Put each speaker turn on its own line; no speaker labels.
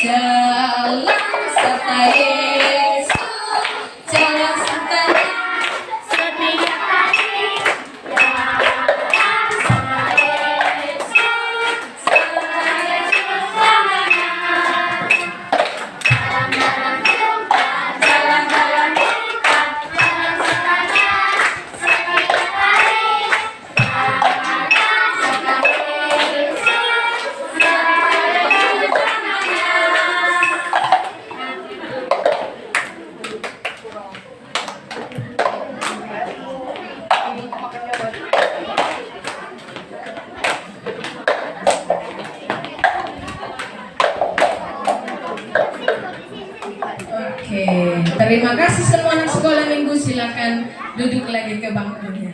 Jalan serta Yesus, jalan sertanya setiap hari. Jalan serta Yesus, serta Yesus selamanya. Jalan-jalan kita, jalan-jalan kita, jalan sertanya setiap hari. Jalan serta Yesus, serta Yesus selamanya. Oke, terima kasih semua anak sekolah minggu. Silakan duduk lagi ke bangkunya.